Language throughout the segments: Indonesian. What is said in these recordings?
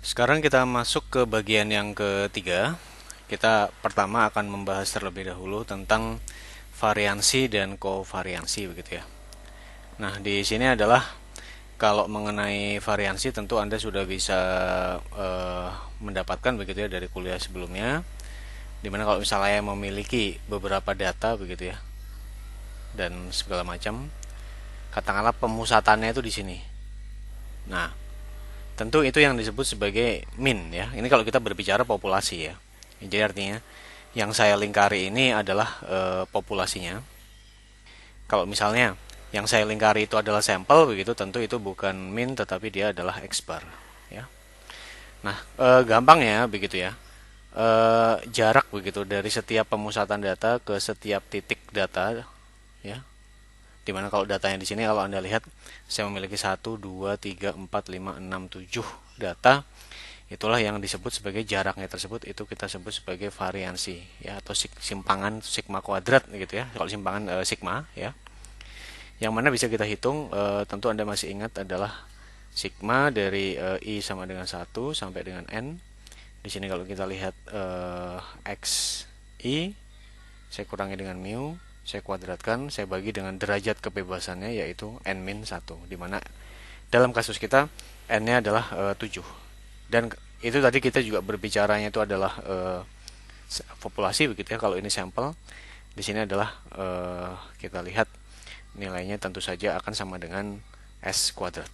Sekarang kita masuk ke bagian yang ketiga. Kita pertama akan membahas terlebih dahulu tentang variansi dan kovariansi begitu ya. Nah, di sini adalah kalau mengenai variansi tentu Anda sudah bisa mendapatkan begitu ya dari kuliah sebelumnya. Dimana kalau misalnya memiliki beberapa data begitu ya dan segala macam, katakanlah pemusatannya itu di sini. Nah, tentu itu yang disebut sebagai min ya. Ini kalau kita berbicara populasi ya. Jadi artinya yang saya lingkari ini adalah populasinya. Kalau misalnya yang saya lingkari itu adalah sampel begitu, tentu itu bukan min tetapi dia adalah X bar ya. Nah, gampang ya begitu ya. Jarak begitu dari setiap pemusatan data ke setiap titik data ya. Dimana kalau datanya di sini kalau Anda lihat saya memiliki 1, 2, 3, 4, 5, 6, 7 data. Itulah yang disebut sebagai jaraknya tersebut itu kita sebut sebagai variansi ya atau simpangan sigma kuadrat gitu ya. Kalau simpangan sigma ya. Yang mana bisa kita hitung tentu Anda masih ingat adalah sigma dari I sama dengan 1 sampai dengan N. Di sini kalau kita lihat X I saya kurangi dengan mu, saya kuadratkan, saya bagi dengan derajat kebebasannya yaitu N-1, di mana dalam kasus kita N-nya adalah 7. Dan itu tadi kita juga berbicaranya itu adalah populasi begitu ya. Kalau ini sampel, di sini adalah kita lihat nilainya tentu saja akan sama dengan S kuadrat.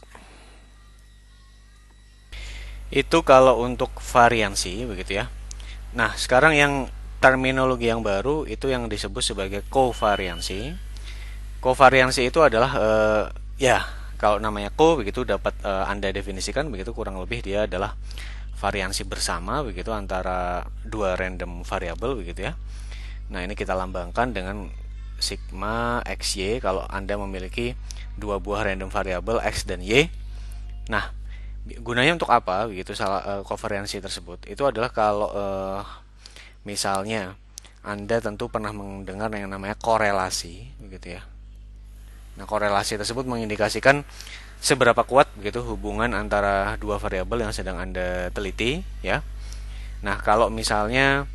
Itu kalau untuk variansi begitu ya. Nah, sekarang yang terminologi yang baru itu yang disebut sebagai kovariansi. Kovariansi itu adalah ya kalau namanya ko begitu dapat Anda definisikan begitu kurang lebih dia adalah variansi bersama begitu antara dua random variabel begitu ya. Nah, ini kita lambangkan dengan sigma xy kalau Anda memiliki dua buah random variabel x dan y. Nah, gunanya untuk apa begitu salah kovariansi tersebut? Itu adalah kalau misalnya Anda tentu pernah mendengar yang namanya korelasi begitu ya. Nah, korelasi tersebut mengindikasikan seberapa kuat begitu hubungan antara dua variabel yang sedang Anda teliti ya. Nah, kalau misalnya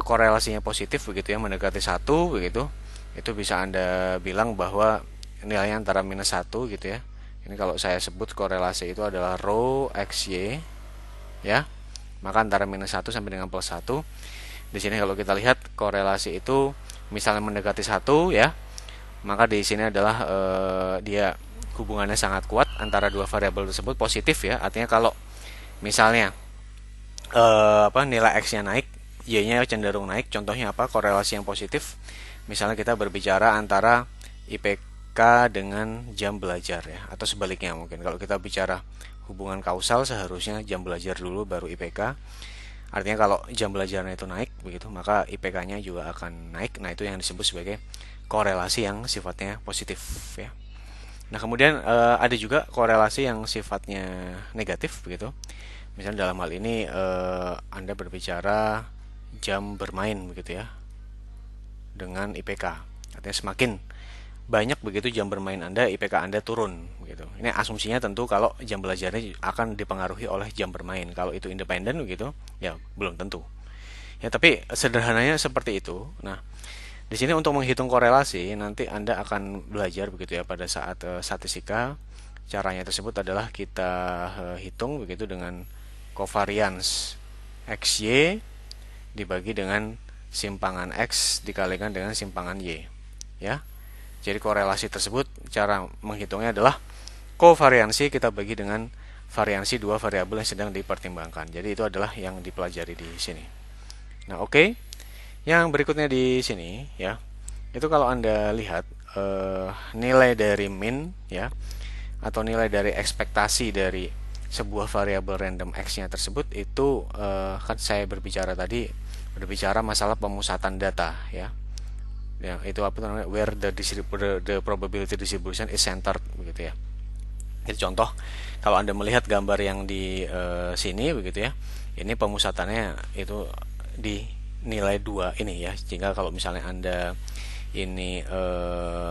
korelasinya positif begitu ya mendekati 1 begitu, itu bisa Anda bilang bahwa nilainya antara -1 gitu ya. Ini kalau saya sebut korelasi itu adalah rho xy ya. Maka antara -1 sampai dengan +1. Di sini kalau kita lihat korelasi itu misalnya mendekati 1 ya, maka di sini adalah dia hubungannya sangat kuat antara dua variabel tersebut positif ya. Artinya kalau misalnya nilai x-nya naik, y-nya cenderung naik. Contohnya apa? Korelasi yang positif. Misalnya kita berbicara antara IPK dengan jam belajar ya, atau sebaliknya mungkin. Kalau kita bicara hubungan kausal seharusnya jam belajar dulu baru IPK. Artinya kalau jam belajarnya itu naik begitu, maka IPK-nya juga akan naik. Nah, itu yang disebut sebagai korelasi yang sifatnya positif ya. Nah, kemudian ada juga korelasi yang sifatnya negatif begitu. Misalnya dalam hal ini Anda berbicara jam bermain begitu ya dengan IPK. Artinya semakin banyak begitu jam bermain Anda, IPK Anda turun begitu. Ini asumsinya tentu kalau jam belajarnya akan dipengaruhi oleh jam bermain. Kalau itu independen begitu, ya belum tentu. Ya, tapi sederhananya seperti itu. Nah, di sini untuk menghitung korelasi nanti Anda akan belajar begitu ya pada saat statistika. Caranya tersebut adalah kita hitung begitu dengan covariance XY dibagi dengan simpangan X dikalikan dengan simpangan Y. Ya. Jadi korelasi tersebut cara menghitungnya adalah kovariansi kita bagi dengan variansi dua variabel yang sedang dipertimbangkan. Jadi itu adalah yang dipelajari di sini. Nah, oke. Yang berikutnya di sini ya. Itu kalau Anda lihat nilai dari min ya atau nilai dari ekspektasi dari sebuah variabel random x-nya tersebut itu kan saya berbicara masalah pemusatan data ya. Ya, itu apa namanya where the probability distribution is centered begitu ya. Jadi contoh kalau Anda melihat gambar yang di sini begitu ya. Ini pemusatannya itu di nilai 2 ini ya. Jika kalau misalnya Anda ini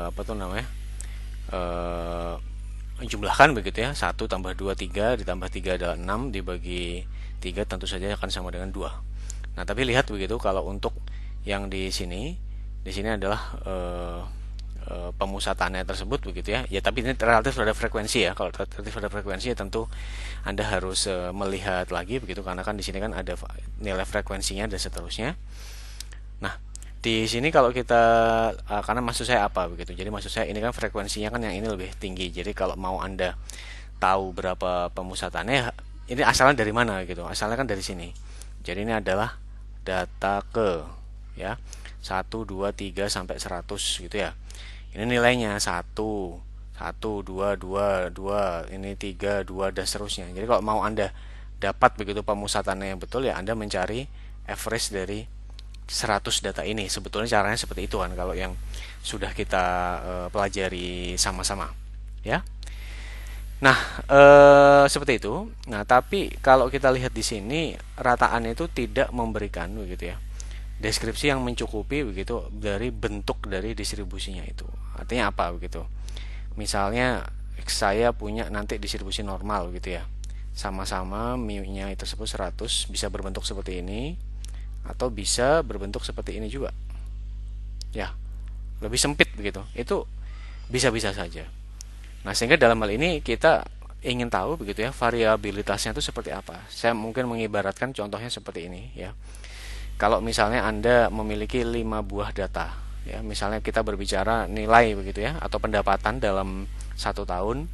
apa tuh namanya? jumlahkan begitu ya, 1 tambah 2 3, ditambah 3 adalah 6, dibagi 3 tentu saja akan sama dengan 2. Nah, tapi lihat begitu kalau untuk yang di sini adalah pemusatannya tersebut begitu ya. Ya, tapi ini relatif pada frekuensi ya. Kalau relatif pada frekuensi ya tentu Anda harus melihat lagi begitu, karena kan di sini kan ada nilai frekuensinya dan seterusnya. Nah, di sini kalau kita karena maksud saya apa begitu. Jadi maksud saya ini kan frekuensinya kan yang ini lebih tinggi. Jadi kalau mau Anda tahu berapa pemusatannya, ini asalnya dari mana gitu. Asalnya kan dari sini. Jadi ini adalah data ke ya. 1 2 3 sampai 100 gitu ya. Ini nilainya 1 1 2 2 2, ini 3 2 dan seterusnya. Jadi kalau mau Anda dapat begitu pemusatannya yang betul ya, Anda mencari average dari 100 data ini. Sebetulnya caranya seperti itu kan kalau yang sudah kita pelajari sama-sama ya. Nah, seperti itu. Nah, tapi kalau kita lihat di sini rataan itu tidak memberikan begitu ya deskripsi yang mencukupi begitu dari bentuk dari distribusinya itu. Artinya apa begitu? Misalnya saya punya nanti distribusi normal gitu ya. Sama-sama mu-nya tersebut 100, bisa berbentuk seperti ini atau bisa berbentuk seperti ini juga. Ya, lebih sempit begitu. Itu bisa-bisa saja. Nah, sehingga dalam hal ini kita ingin tahu begitu ya variabilitasnya itu seperti apa. Saya mungkin mengibaratkan contohnya seperti ini ya. Kalau misalnya Anda memiliki 5 buah data ya, misalnya kita berbicara nilai begitu ya atau pendapatan dalam 1 tahun.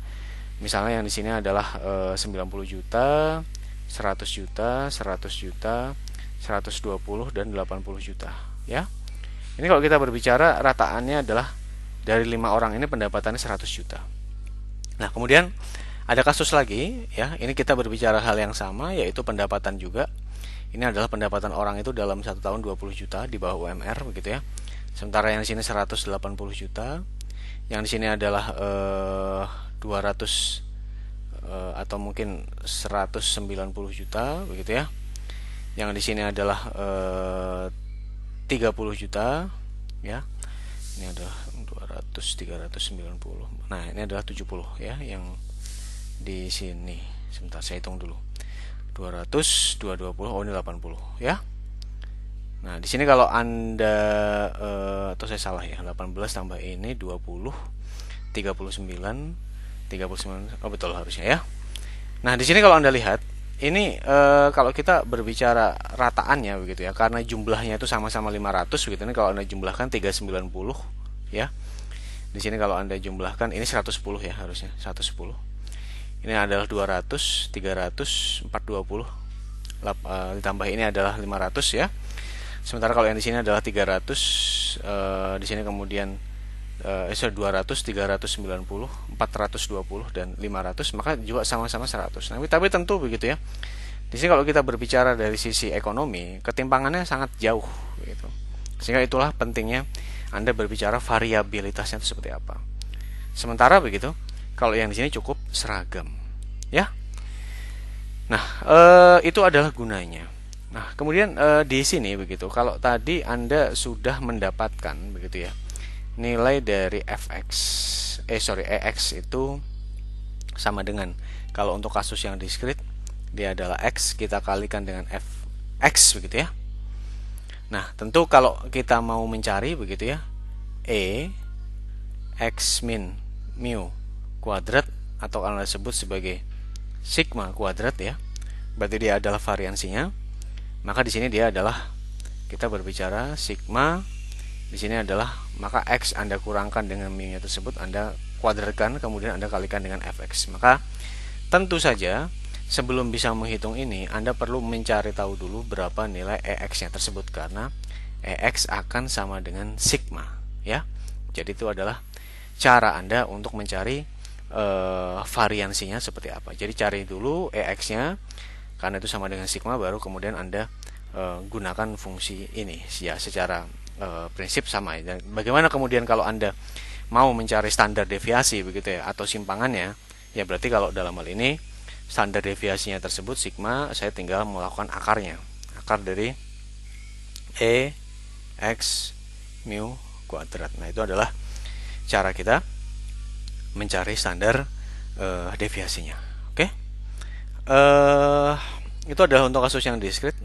Misalnya yang di sini adalah 90 juta, 100 juta, 100 juta, 120 dan 80 juta ya. Ini kalau kita berbicara rataannya adalah dari 5 orang ini pendapatannya 100 juta. Nah, kemudian ada kasus lagi ya. Ini kita berbicara hal yang sama, yaitu pendapatan juga. Ini adalah pendapatan orang itu dalam 1 tahun 20 juta di bawah UMR begitu ya. Sementara yang di sini 180 juta. Yang di sini adalah 200 atau mungkin 190 juta begitu ya. Yang di sini adalah 30 juta ya. Ini adalah 200 390. Nah, ini adalah 70 ya yang di sini. Sebentar saya hitung dulu. 200 220, oh ini 80 ya. Nah, di sini kalau Anda atau saya salah ya, 18 tambah ini 20 39 39. Oh, betul harusnya ya. Nah, di sini kalau Anda lihat ini kalau kita berbicara rataannya begitu ya, karena jumlahnya itu sama-sama 500 begitu. Ini kalau Anda jumlahkan 390 ya. Di sini kalau Anda jumlahkan ini 110 ya harusnya, 110. Ini adalah 200, 300, 420. Ditambah ini adalah 500 ya. Sementara kalau yang di sini adalah 300, di sini kemudian 200, 390, 420 dan 500, maka juga sama-sama 100. Tapi tentu begitu ya. Di sini kalau kita berbicara dari sisi ekonomi, ketimpangannya sangat jauh gitu. Sehingga itulah pentingnya Anda berbicara variabilitasnya itu seperti apa. Sementara begitu, kalau yang di sini cukup seragam, ya. Nah, itu adalah gunanya. Nah, kemudian di sini begitu, kalau tadi Anda sudah mendapatkan begitu ya, nilai dari EX itu sama dengan, kalau untuk kasus yang diskrit dia adalah X, kita kalikan dengan Fx begitu ya. Nah, tentu kalau kita mau mencari begitu ya, X min mu kuadrat atau Anda sebut sebagai sigma kuadrat ya. Berarti dia adalah variansinya. Maka di sini dia adalah, kita berbicara sigma, di sini adalah, maka X Anda kurangkan dengan mu-nya tersebut, Anda kuadratkan, kemudian Anda kalikan dengan Fx. Maka tentu saja sebelum bisa menghitung ini, Anda perlu mencari tahu dulu berapa nilai EX-nya tersebut, karena EX akan sama dengan sigma ya. Jadi itu adalah cara Anda untuk mencari variansinya seperti apa. Jadi cari dulu EX-nya, karena itu sama dengan sigma, baru kemudian Anda gunakan fungsi ini ya, secara prinsip sama. Dan bagaimana kemudian kalau Anda mau mencari standar deviasi begitu ya, atau simpangannya, ya berarti kalau dalam hal ini standar deviasinya tersebut sigma, saya tinggal melakukan akarnya, akar dari X mu kuadrat. Nah, itu adalah cara kita mencari standar deviasinya. Oke. Eh itu adalah untuk kasus yang diskrit.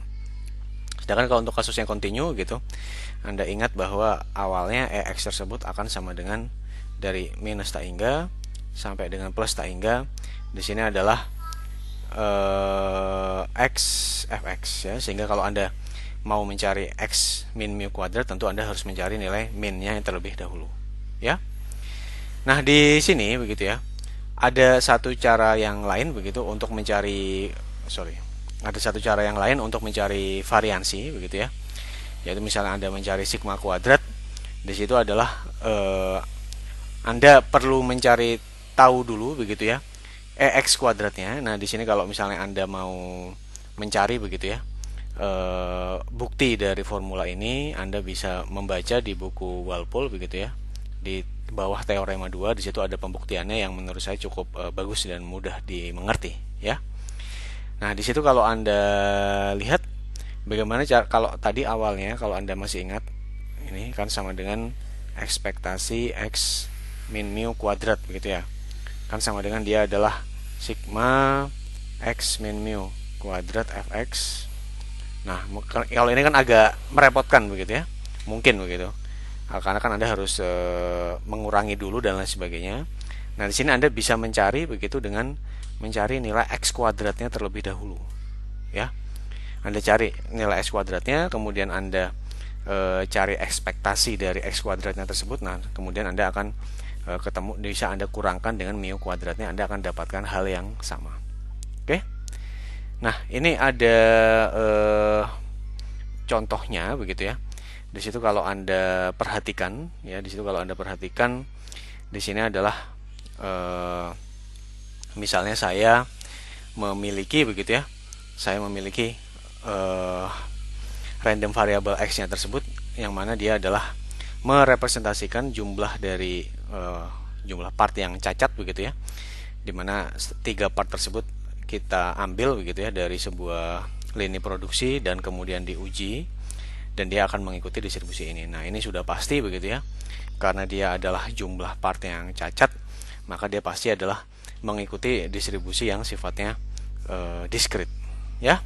Sedangkan kalau untuk kasus yang kontinu gitu, Anda ingat bahwa awalnya EX tersebut akan sama dengan dari minus tak hingga sampai dengan plus tak hingga. Di sini adalah X fx ya, sehingga kalau Anda mau mencari X min mu kuadrat, tentu Anda harus mencari nilai minnya yang terlebih dahulu ya. Nah, di sini begitu ya. Ada satu cara yang lain begitu untuk mencari ada satu cara yang lain untuk mencari variansi begitu ya. Yaitu misalnya Anda mencari sigma kuadrat, di situ adalah Anda perlu mencari tahu dulu begitu ya EX kuadratnya. Nah, di sini kalau misalnya Anda mau mencari begitu ya bukti dari formula ini, Anda bisa membaca di buku Walpole begitu ya. Di bawah teorema 2 di situ ada pembuktiannya yang menurut saya cukup bagus dan mudah dimengerti ya. Nah, di situ kalau Anda lihat bagaimana cara, kalau tadi awalnya kalau Anda masih ingat, ini kan sama dengan ekspektasi X min mu kuadrat begitu ya. Kan sama dengan dia adalah sigma X min mu kuadrat fx. Nah, kalau ini kan agak merepotkan begitu ya. Mungkin begitu. Karena kan Anda harus mengurangi dulu dan lain sebagainya. Nah, di sini Anda bisa mencari begitu dengan mencari nilai X kuadratnya terlebih dahulu. Ya. Anda cari nilai X kuadratnya, kemudian Anda cari ekspektasi dari X kuadratnya tersebut. Nah, kemudian Anda akan ketemu, bisa Anda kurangkan dengan mu kuadratnya, Anda akan dapatkan hal yang sama. Oke. Nah, ini ada contohnya begitu ya. Di situ kalau Anda perhatikan ya, di sini adalah misalnya saya memiliki begitu ya. Saya memiliki random variable X-nya tersebut yang mana dia adalah merepresentasikan jumlah dari jumlah part yang cacat begitu ya. Dimana 3 part tersebut kita ambil begitu ya dari sebuah lini produksi dan kemudian diuji, dan dia akan mengikuti distribusi ini. Nah, ini sudah pasti begitu ya. Karena dia adalah jumlah part yang cacat, maka dia pasti adalah mengikuti distribusi yang sifatnya diskrit ya.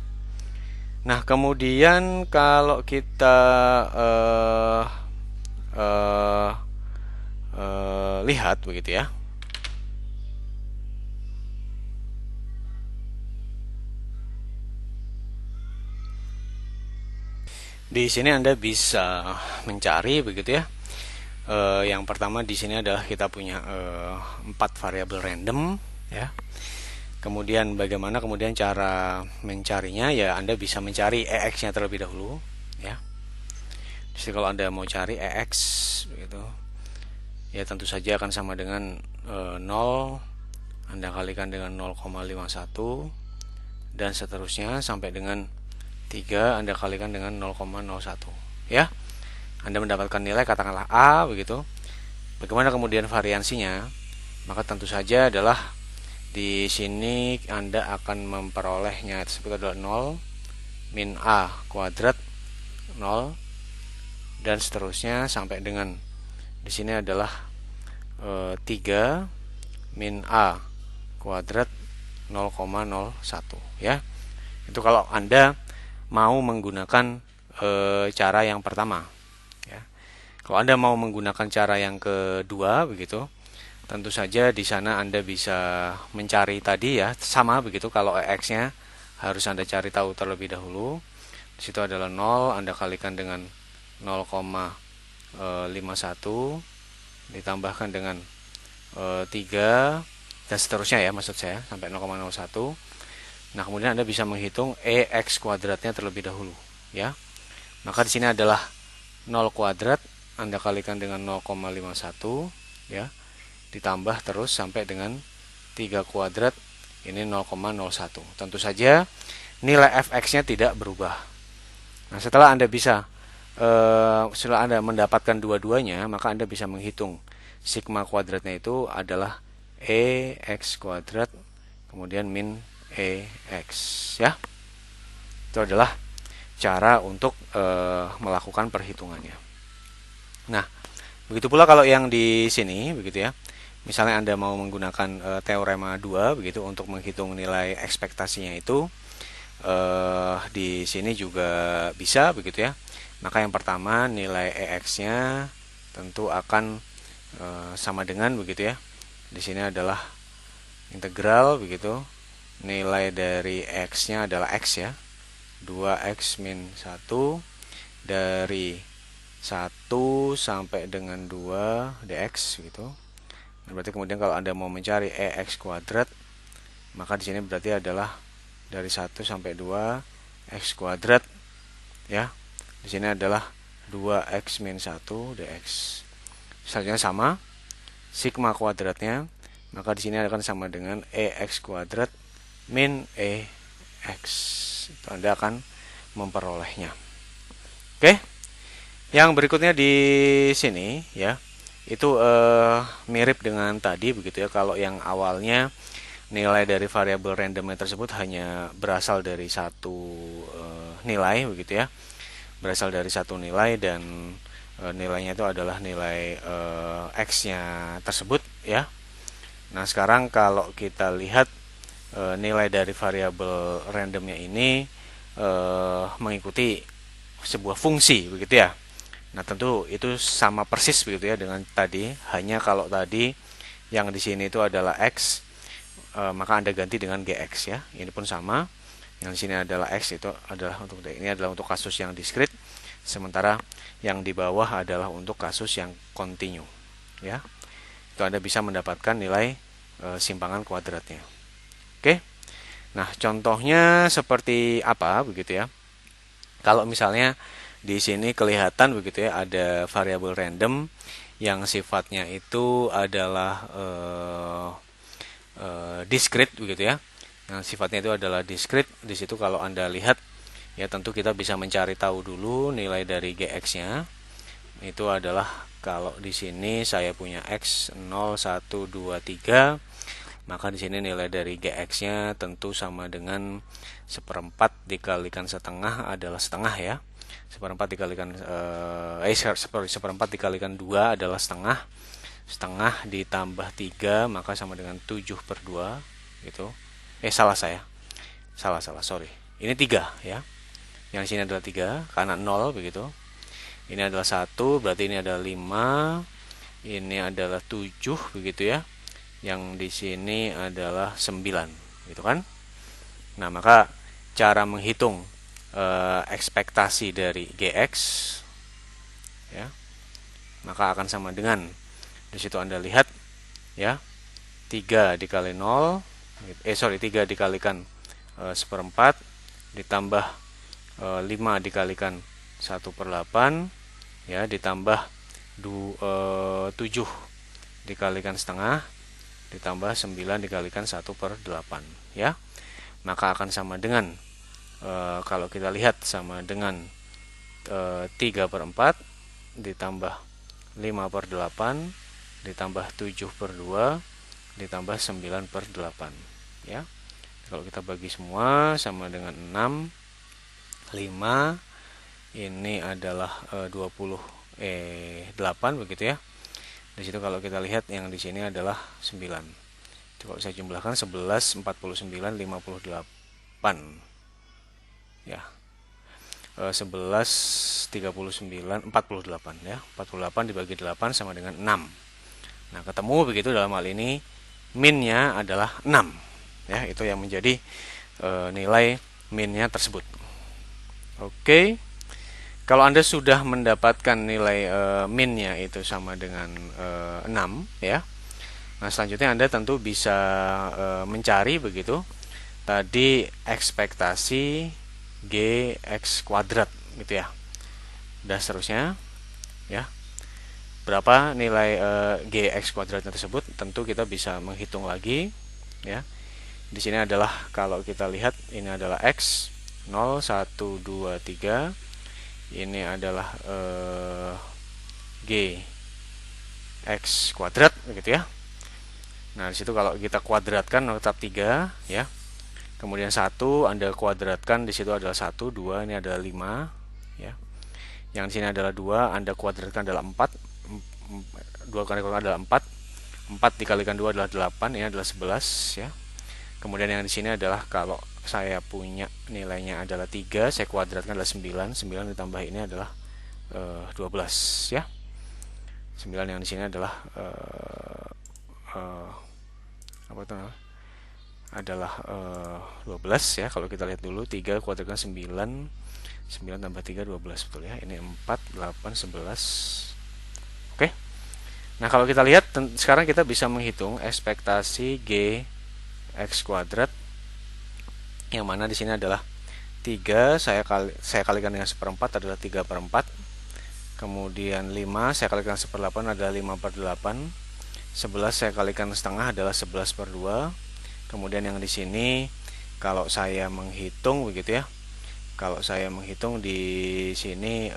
Nah, kemudian kalau kita lihat begitu ya. Di sini Anda bisa mencari begitu ya. Yang pertama di sini adalah kita punya 4 variabel random ya. Kemudian bagaimana kemudian cara mencarinya ya, Anda bisa mencari EX-nya terlebih dahulu ya. Jadi kalau Anda mau cari EX begitu, ya tentu saja akan sama dengan 0, Anda kalikan dengan 0,51 dan seterusnya sampai dengan 3 Anda kalikan dengan 0,01 ya. Anda mendapatkan nilai katakanlah A begitu. Bagaimana kemudian variansinya? Maka tentu saja adalah di sini Anda akan memperolehnya tersebut adalah 0 min A kuadrat 0 dan seterusnya sampai dengan di sini adalah 3 min A kuadrat 0,01 ya. Itu kalau Anda mau menggunakan cara yang pertama ya. Kalau Anda mau menggunakan cara yang kedua begitu, tentu saja di sana Anda bisa mencari tadi ya, sama begitu. Kalau EX-nya harus Anda cari tahu terlebih dahulu. Di situ adalah 0, Anda kalikan dengan 0,51 ditambahkan dengan 3 dan seterusnya ya, maksud saya sampai 0,01. Nah, kemudian Anda bisa menghitung EX kuadratnya terlebih dahulu ya. Maka di sini adalah 0 kuadrat, Anda kalikan dengan 0,51 ya. Ditambah terus sampai dengan 3 kuadrat, ini 0,01. Tentu saja nilai fx-nya tidak berubah. Nah, setelah Anda mendapatkan dua-duanya, maka Anda bisa menghitung sigma kuadratnya itu adalah EX kuadrat kemudian min EX ya. Itu adalah cara untuk melakukan perhitungannya. Nah, begitu pula kalau yang di sini begitu ya. Misalnya Anda mau menggunakan teorema 2 begitu untuk menghitung nilai ekspektasinya itu, di sini juga bisa begitu ya. Maka yang pertama nilai EX-nya tentu akan sama dengan begitu ya. Di sini adalah integral begitu. Nilai dari X-nya adalah X ya. 2X min 1 dari 1 sampai dengan 2 dx gitu. Berarti kemudian kalau Anda mau mencari EX kuadrat, maka di sini berarti adalah dari 1 sampai 2 X kuadrat ya. Di sini adalah 2X min 1 dx. Selanjutnya sama sigma kuadratnya, maka di sini akan sama dengan EX kuadrat min EX. Itu Anda akan memperolehnya. Oke. Yang berikutnya di sini ya, itu mirip dengan tadi begitu ya. Kalau yang awalnya nilai dari variabel randomnya tersebut hanya berasal dari satu nilai begitu ya, berasal dari satu nilai dan nilainya itu adalah nilai X-nya tersebut ya. Nah sekarang kalau kita lihat nilai dari variabel randomnya ini mengikuti sebuah fungsi begitu ya. Nah tentu itu sama persis begitu ya dengan tadi, hanya kalau tadi yang di sini itu adalah X, maka Anda ganti dengan GX ya. Ini pun sama. Yang di sini adalah X, itu adalah untuk ini adalah untuk kasus yang diskrit, sementara yang di bawah adalah untuk kasus yang kontinu ya. Itu Anda bisa mendapatkan nilai simpangan kuadratnya. Oke. Nah, contohnya seperti apa begitu ya? Kalau misalnya di sini kelihatan begitu ya, ada variabel random yang sifatnya itu adalah discrete begitu ya. Yang sifatnya itu adalah discrete. Di situ kalau Anda lihat ya, tentu kita bisa mencari tahu dulu nilai dari GX-nya. Itu adalah kalau di sini saya punya X 0 1 2 3, maka di sini nilai dari GX-nya tentu sama dengan seperempat dikalikan setengah adalah setengah ya. Seperempat dikalikan seperempat dikalikan 2 adalah setengah. Setengah ditambah 3 maka sama dengan 7/2 gitu. Salah saya. Salah, sorry. Ini 3 ya. Yang sini adalah 3 karena 0 begitu. Ini adalah 1, berarti ini adalah 5. Ini adalah 7 begitu ya. Yang di sini adalah 9 gitu kan. Nah, maka cara menghitung ekspektasi dari GX ya, maka akan sama dengan di situ Anda lihat ya, 3 dikali 0 3 dikalikan seperempat ditambah 5 dikalikan 1/8 ya, ditambah 7 dikalikan setengah ditambah 9 dikalikan 1/8 ya, maka akan sama dengan kalau kita lihat sama dengan 3/4 ditambah 5/8 ditambah 7/2 ditambah 9/8 ya. Kalau kita bagi semua sama dengan 6, 5, ini adalah 8 begitu ya. Di situ kalau kita lihat yang di sini adalah 9. Jadi kalau saya jumlahkan 11, 49, 58 ya. 11, 39, 48 ya. 48 dibagi 8 sama dengan 6. Nah, ketemu begitu dalam hal ini minnya adalah 6 ya, itu yang menjadi nilai minnya tersebut. Oke. Kalau Anda sudah mendapatkan nilai minnya itu sama dengan 6 ya. Nah, selanjutnya Anda tentu bisa mencari begitu tadi ekspektasi GX kuadrat gitu ya. Dan seterusnya ya. Berapa nilai GX kuadratnya tersebut, tentu kita bisa menghitung lagi ya. Di sini adalah kalau kita lihat ini adalah X 0 1 2 3. Ini adalah GX kuadrat begitu ya. Nah, di situ kalau kita kuadratkan tetap 3 ya. Kemudian 1 Anda kuadratkan, di situ adalah 1, 2, ini adalah 5 ya. Yang di sini adalah 2, Anda kuadratkan adalah 4. 2 kali kuadrat adalah 4. 4 dikalikan 2 adalah 8, ini adalah 11 ya. Kemudian yang di sini adalah kalau saya punya nilainya adalah 3, saya kuadratkan adalah 9, 9 ditambah ini adalah 12 ya. 9 yang di sini adalah apa itu namanya? Adalah 12 ya. Kalau kita lihat dulu 3 kuadratkan 9, 9 tambah 3 12 betul ya. Ini 4, 8, 11. Oke. Nah, kalau kita lihat sekarang kita bisa menghitung ekspektasi G X kuadrat, yang mana di sini adalah 3 saya kalikan dengan 1/4 adalah 3/4. Kemudian 5 saya kalikan 1/8 adalah 5/8. 11 saya kalikan setengah adalah 11/2. Kemudian yang di sini kalau saya menghitung begitu ya. Kalau saya menghitung di sini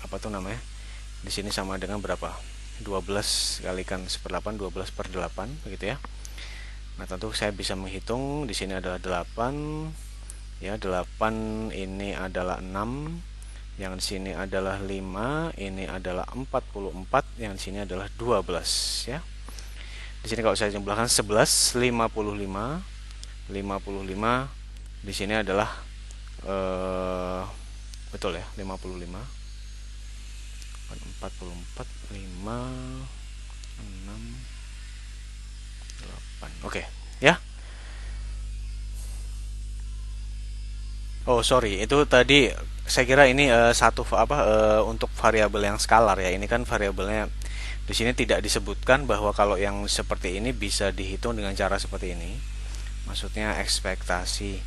apa tuh namanya? Di sini sama dengan berapa? 12 kalikan 1/8, 12/8 begitu ya. Nah, tentu saya bisa menghitung di sini adalah 8 ya, 8 ini adalah 6, yang di sini adalah 5, ini adalah 44, yang di sini adalah 12 ya. Di sini kalau saya jumlahkan 11, 55, 55 di sini adalah betul ya, 55, 44, 5, 6, 8. Oke, ya. Oh, sorry, itu tadi saya kira ini untuk variabel yang skalar ya. Ini kan variabelnya di sini tidak disebutkan bahwa kalau yang seperti ini bisa dihitung dengan cara seperti ini. Maksudnya ekspektasi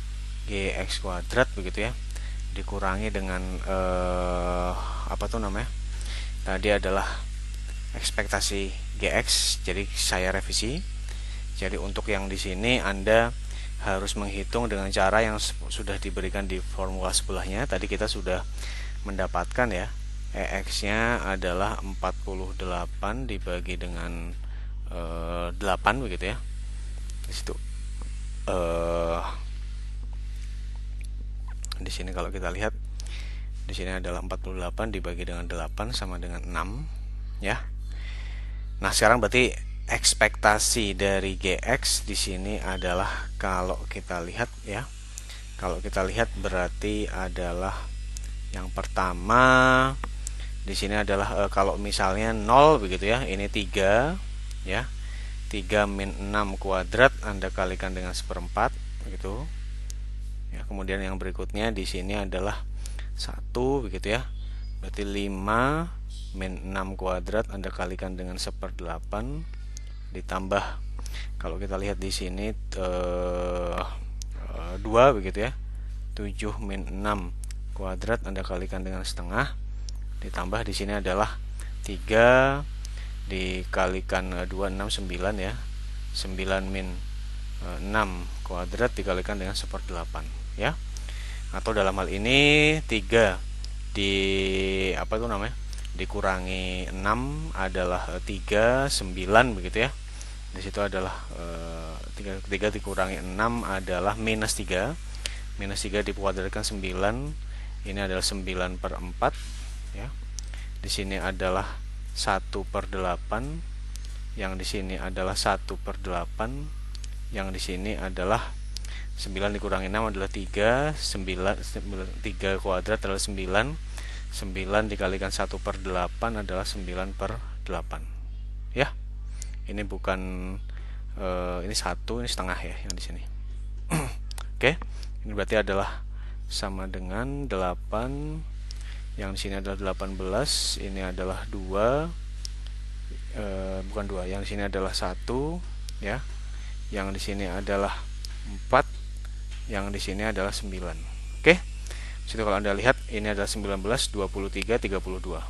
Gx kuadrat begitu ya, dikurangi dengan apa tuh namanya? Tadi adalah ekspektasi Gx. Jadi saya revisi. Jadi untuk yang di sini Anda harus menghitung dengan cara yang sudah diberikan di formula sebelahnya. Tadi kita sudah mendapatkan ya, EX-nya adalah 48 dibagi dengan 8 begitu ya. Di situ di sini kalau kita lihat di sini adalah 48 dibagi dengan 8 sama dengan 6 ya. Nah, sekarang berarti ekspektasi dari Gx di sini adalah kalau kita lihat ya. Kalau kita lihat berarti adalah yang pertama di sini adalah kalau misalnya 0 begitu ya, ini 3 ya. 3 min 6 kuadrat Anda kalikan dengan 1/4 begitu. Ya, kemudian yang berikutnya di sini adalah 1 begitu ya. Berarti 5 min 6 kuadrat Anda kalikan dengan 1/8 ditambah kalau kita lihat di sini 2 begitu ya. 7 min 6 kuadrat Anda kalikan dengan setengah ditambah di sini adalah 3 dikalikan 2 6 9 ya. 9 min 6 kuadrat dikalikan dengan 1/8 ya. Atau dalam hal ini 3 di apa itu namanya? Dikurangi 6 adalah 3, 9 begitu ya. Di situ adalah 3 dikurangi 6 adalah minus 3. Minus 3 dikuadratkan 9. Ini adalah 9/4 ya. Di sini adalah 1/8. Yang di sini adalah 1/8. Yang di sini adalah 9 dikurangi 6 adalah 3. 3 kuadrat adalah 9. 9 dikalikan 1/8 adalah 9/8 ya. Ini bukan ini 1, ini setengah ya yang di sini. Oke, ini berarti adalah sama dengan 8. Yang di sini adalah 18, ini adalah 2. Bukan 2, yang di sini adalah 1 ya. Yang di sini adalah 4, yang di sini adalah 9. Oke. Situ kalau Anda lihat ini adalah 19, 23, 32.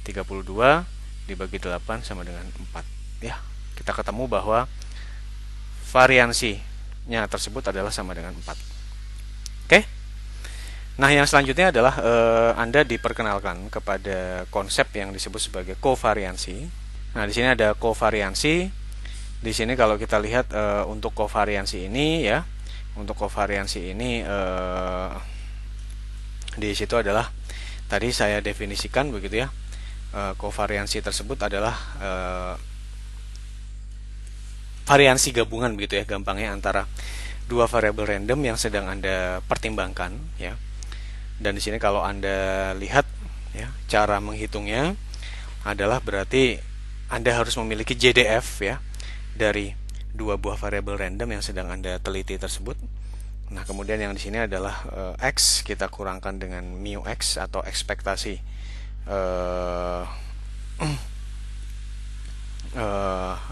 32 dibagi 8 sama dengan 4 ya. Kita ketemu bahwa variansinya tersebut adalah sama dengan 4. Oke. Nah, yang selanjutnya adalah Anda diperkenalkan kepada konsep yang disebut sebagai kovariansi. Nah, di sini ada kovariansi. Di sini kalau kita lihat untuk kovariansi ini ya, untuk kovariansi ini di situ adalah tadi saya definisikan begitu ya. Kovariansi tersebut adalah variansi gabungan begitu ya, gampangnya, antara dua variabel random yang sedang Anda pertimbangkan ya. Dan di sini kalau Anda lihat ya, cara menghitungnya adalah berarti Anda harus memiliki JDF ya dari dua buah variabel random yang sedang Anda teliti tersebut. Nah, kemudian yang di sini adalah X kita kurangkan dengan mu X atau ekspektasi eh,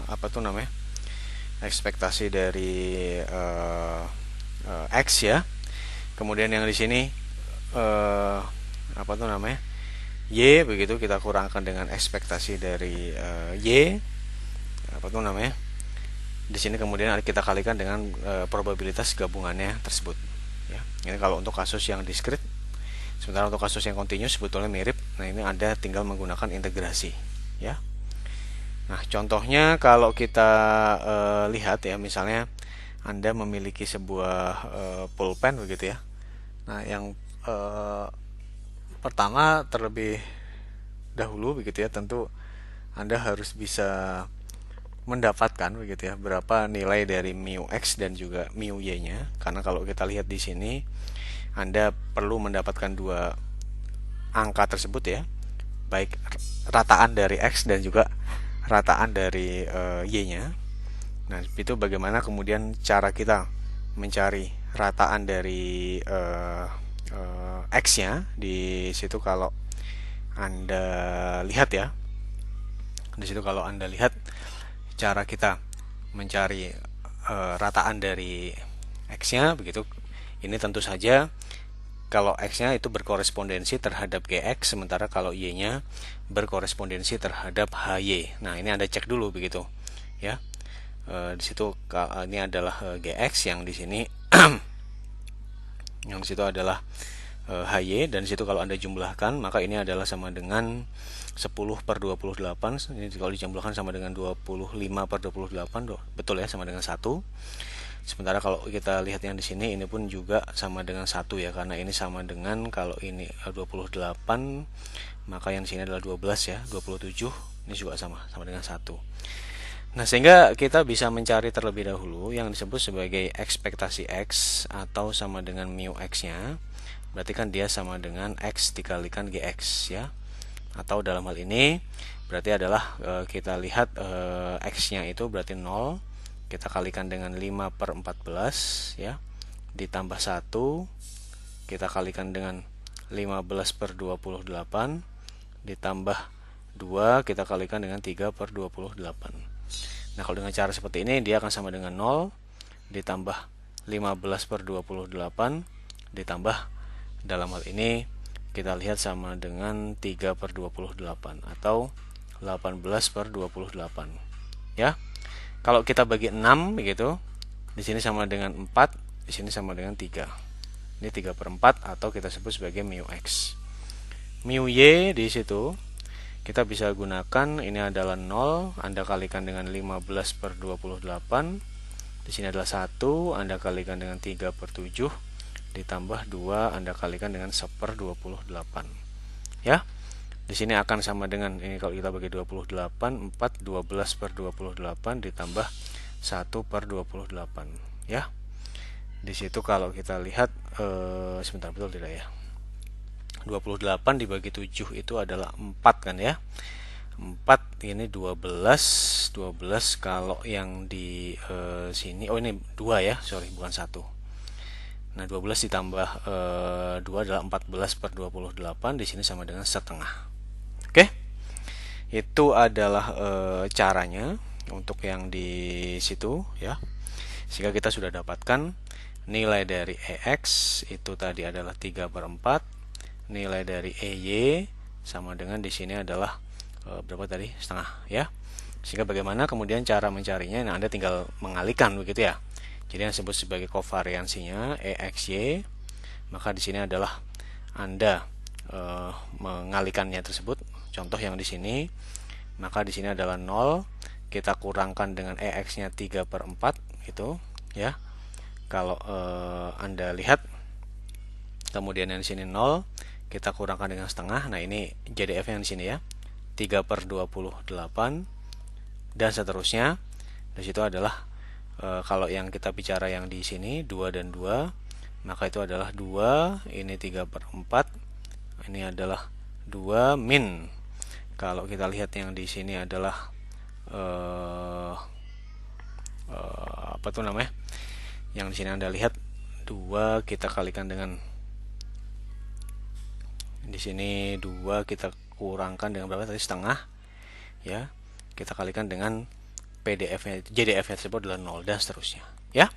apa tuh namanya? Ekspektasi dari X ya. Kemudian yang di sini apa tuh namanya? Y, begitu, kita kurangkan dengan ekspektasi dari Y, apa tuh namanya? Di sini kemudian kita kalikan dengan probabilitas gabungannya tersebut ya. Ini kalau untuk kasus yang diskrit. Sementara untuk kasus yang continuous sebetulnya mirip. Nah, ini Anda tinggal menggunakan integrasi ya. Nah, contohnya kalau kita lihat ya, misalnya Anda memiliki sebuah pulpen begitu ya. Nah, yang pertama terlebih dahulu begitu ya, tentu Anda harus bisa mendapatkan begitu ya berapa nilai dari mu x dan juga mu y-nya, karena kalau kita lihat di sini Anda perlu mendapatkan dua angka tersebut ya, baik rataan dari x dan juga rataan dari y-nya. Nah, itu bagaimana kemudian cara kita mencari rataan dari x-nya di situ. Kalau Anda lihat ya, di situ kalau Anda lihat cara kita mencari rataan dari X-nya begitu. Ini tentu saja kalau X-nya itu berkorespondensi terhadap GX, sementara kalau Y-nya berkorespondensi terhadap HY. Nah, ini Anda cek dulu begitu ya. Di situ ini adalah GX, yang di sini yang di situ adalah HY, dan di situ kalau Anda jumlahkan maka ini adalah sama dengan 10/28. Ini kalau dijumlahkan sama dengan 25/28, betul ya, sama dengan 1. Sementara kalau kita lihat yang di sini, ini pun juga sama dengan 1 ya, karena ini sama dengan, kalau ini 28 maka yang di sini adalah 12 ya, 27. Ini juga sama dengan 1. Nah, sehingga kita bisa mencari terlebih dahulu yang disebut sebagai ekspektasi X atau sama dengan mu X-nya. Berarti kan dia sama dengan X dikalikan GX ya. Atau dalam hal ini berarti adalah kita lihat X-nya itu berarti 0, kita kalikan dengan 5/14 ya, ditambah 1, kita kalikan dengan 15/28, ditambah 2, kita kalikan dengan 3/28. Nah, kalau dengan cara seperti ini dia akan sama dengan 0 ditambah 15/28 ditambah, dalam hal ini kita lihat sama dengan 3/28 atau 18/28 ya. Kalau kita bagi 6 begitu, di sini sama dengan 4, di sini sama dengan 3. Ini 3/4 atau kita sebut sebagai mu x. Mu y di situ kita bisa gunakan, ini adalah 0, Anda kalikan dengan 15/28. Di sini adalah 1, Anda kalikan dengan 3/7, ditambah 2, Anda kalikan dengan 1/28 ya. Di sini akan sama dengan, ini kalau kita bagi 28, 4, 12/28 ditambah 1/28 ya. Di situ kalau kita lihat sebentar, betul tidak ya, 28 dibagi 7 itu adalah 4 kan ya. 4 ini 12 kalau yang di sini, oh ini 2 ya, sorry, bukan 1. Nah, 12 ditambah 2 adalah 14/28, di sini sama dengan setengah. Oke. Itu adalah caranya untuk yang di situ ya. Sehingga kita sudah dapatkan nilai dari EX itu tadi adalah 3/4. Nilai dari EY sama dengan di sini adalah berapa tadi? Setengah ya. Sehingga bagaimana kemudian cara mencarinya? Nah, Anda tinggal mengalihkan begitu ya. Jadi yang disebut sebagai kovariansinya EXY, maka di sini adalah Anda mengalihkannya tersebut. Contoh yang di sini, maka di sini adalah 0, kita kurangkan dengan EX-nya 3/4 gitu ya. Kalau Anda lihat, kemudian yang di sini 0, kita kurangkan dengan setengah. Nah, ini JDF yang di sini ya. 3/28 dan seterusnya. Di situ adalah kalau yang kita bicara yang di sini 2 dan 2, maka itu adalah 2, ini 3/4, ini adalah 2 min. Kalau kita lihat yang di sini adalah apa tuh namanya? Yang di sini Anda lihat 2 kita kalikan dengan, di sini 2 kita kurangkan dengan berapa tadi, setengah ya. Kita kalikan dengan PDF-nya, JDF-nya tersebut adalah 0 dan seterusnya ya.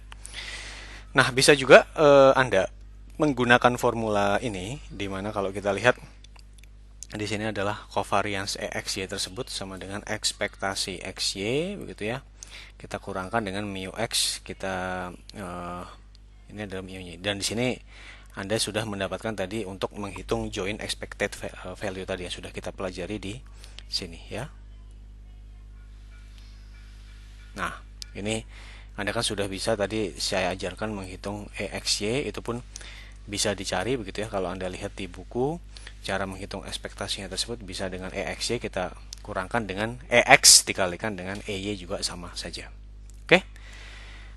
Nah, bisa juga Anda menggunakan formula ini, di mana kalau kita lihat di sini adalah covariance EXY tersebut sama dengan ekspektasi XY begitu ya. Kita kurangkan dengan mu X, kita ini adalah mu-nya. Dan di sini Anda sudah mendapatkan tadi untuk menghitung join expected value tadi yang sudah kita pelajari di sini ya. Nah, ini Anda kan sudah bisa tadi saya ajarkan menghitung EXY, itu pun bisa dicari begitu ya. Kalau Anda lihat di buku, cara menghitung ekspektasinya tersebut bisa dengan EXY kita kurangkan dengan EX dikalikan dengan EY juga sama saja. Oke.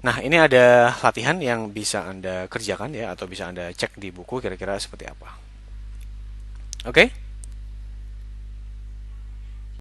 Nah, ini ada latihan yang bisa Anda kerjakan ya, atau bisa Anda cek di buku kira-kira seperti apa. Oke.